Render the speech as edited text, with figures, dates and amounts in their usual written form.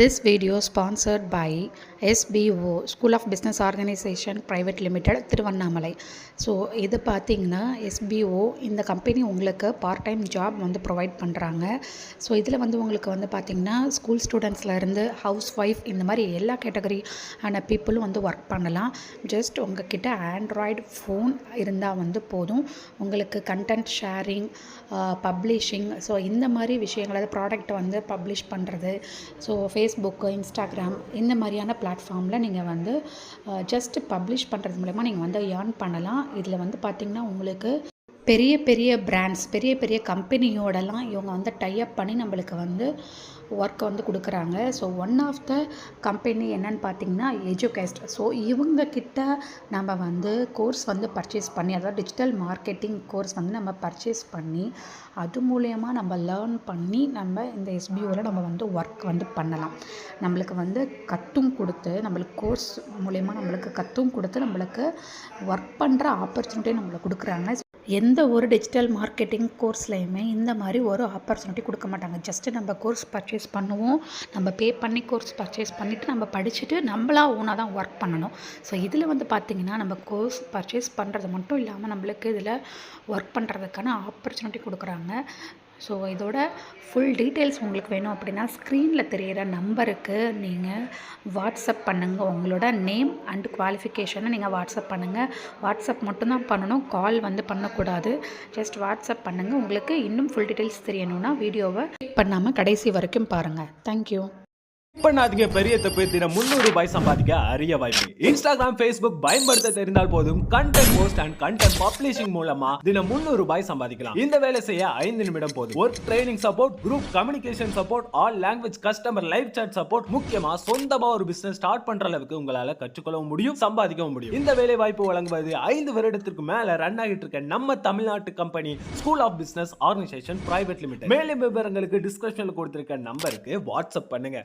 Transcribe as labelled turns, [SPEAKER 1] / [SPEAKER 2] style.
[SPEAKER 1] This video sponsored by SBO School of Business Organization Private Limited Tiruvannamalai. So இது பார்த்திங்கன்னா SBO இந்த company உங்களுக்கு part time job வந்து provide பண்ணுறாங்க. ஸோ இதில் வந்து உங்களுக்கு வந்து பார்த்திங்கன்னா ஸ்கூல் ஸ்டூடெண்ட்ஸ்லேருந்து ஹவுஸ் ஒய்ஃப் இந்த மாதிரி எல்லா கேட்டகரி ஆன பீப்புளும் வந்து ஒர்க் பண்ணலாம். ஜஸ்ட் உங்ககிட்ட ஆண்ட்ராய்டு ஃபோன் இருந்தால் வந்து போதும். உங்களுக்கு கண்டென்ட் ஷேரிங், பப்ளிஷிங், ஸோ இந்த மாதிரி விஷயங்கள், அதாவது ப்ராடக்ட் வந்து பப்ளிஷ் பண்ணுறது, ஸோ ஃபேஸ்புக்கு, இன்ஸ்டாகிராம் இந்த மாதிரியான பிளாட்ஃபார்மில் நீங்கள் வந்து ஜஸ்ட் பப்ளிஷ் பண்ணுறது மூலமா நீங்கள் வந்து ஏர்ன் பண்ணலாம். இதில் வந்து பார்த்திங்கன்னா உங்களுக்கு பெரிய பெரிய பிராண்ட்ஸ், பெரிய பெரிய கம்பெனியோடலாம் இவங்க வந்து டைப் பண்ணி நம்மளுக்கு வந்து ஒர்க்கை வந்து கொடுக்குறாங்க. So one of the company என்னன்னு பார்த்திங்கன்னா எஜுகேஸ்ட். ஸோ இவங்கக்கிட்ட நம்ம வந்து கோர்ஸ் வந்து பர்ச்சேஸ் பண்ணி, அதாவது டிஜிட்டல் மார்க்கெட்டிங் கோர்ஸ் வந்து நம்ம பர்ச்சேஸ் பண்ணி அது மூலயமா நம்ம லேர்ன் பண்ணி நம்ம இந்த SBOவில் நம்ம வந்து ஒர்க் வந்து பண்ணலாம். நம்மளுக்கு வந்து கற்றும் கொடுத்து, நம்மளுக்கு கோர்ஸ் மூலயமா நம்மளுக்கு கற்றும் கொடுத்து நம்மளுக்கு ஒர்க் பண்ணுற ஆப்பர்ச்சுனிட்டி நம்மளுக்கு கொடுக்குறாங்க. எந்த ஒரு டிஜிட்டல் மார்க்கெட்டிங் கோர்ஸ்லையுமே இந்த மாதிரி ஒரு ஆப்பர்ச்சுனிட்டி கொடுக்க மாட்டாங்க. ஜஸ்ட்டு நம்ம கோர்ஸ் பர்ச்சேஸ் பண்ணுவோம், நம்ம பே பண்ணி கோர்ஸ் பர்ச்சேஸ் பண்ணிவிட்டு நம்ம படிச்சுட்டு நம்மளா ஓனாக தான் ஒர்க் பண்ணணும். ஸோ இதில் வந்து பார்த்திங்கன்னா நம்ம கோர்ஸ் பர்ச்சேஸ் பண்ணுறது மட்டும் இல்லாமல் நம்மளுக்கு இதில் ஒர்க் பண்ணுறதுக்கான ஆப்பர்ச்சுனிட்டி கொடுக்குறாங்க. ஸோ இதோட ஃபுல் டீட்டெயில்ஸ் உங்களுக்கு வேணும் அப்படின்னா ஸ்க்ரீனில் தெரிகிற நம்பருக்கு நீங்கள் வாட்ஸ்அப் பண்ணுங்கள். உங்களோட நேம் அண்ட் குவாலிஃபிகேஷனை நீங்கள் வாட்ஸ்அப் பண்ணுங்கள். வாட்ஸ்அப் மட்டும்தான் பண்ணணும், கால் வந்து பண்ணக்கூடாது. ஜஸ்ட் வாட்ஸ்அப் பண்ணுங்கள். உங்களுக்கு இன்னும் ஃபுல் டீட்டெயில்ஸ் தெரியணும்னா வீடியோவை கிளிக் பண்ணாமல் கடைசி வரைக்கும் பாருங்கள். தேங்க்யூ.
[SPEAKER 2] பண்ணாதீங்க, பெரிய தப்பு. தினம் 300 ரூபாய் சம்பாதிக்க அரிய வாய்ப்பு. இன்ஸ்டாகிராம், ஃபேஸ்புக் பயன்படுத்த தெரிந்தால் போதும். Content post and content publishing மூலமா தினம் 300 ரூபாய் சம்பாதிக்கலாம். இந்த வேலை செய்ய 5 நிமிடம் போதும். Work training support, group communication support, all language customer live chat support, முக்கியமா சொந்தமா ஒரு பிசினஸ் ஸ்டார்ட் பண்ற அளவுக்கு உங்களால கற்றுக்கொள்ளவும் முடியும், சம்பாதிக்கவும் முடியும். இந்த வேலை வாய்ப்பு வழங்குவது 5 வருடத்திற்கு மேல ரன் ஆகிட்டு இருக்க நம்ம தமிழ்நாட்டு company school of business organisation private limited. மேலும் விவரங்களுக்கு டிஸ்கிரிப்ஷன்ல கொடுத்திருக்க நம்பருக்கு வாட்ஸ்அப் பண்ணுங்க.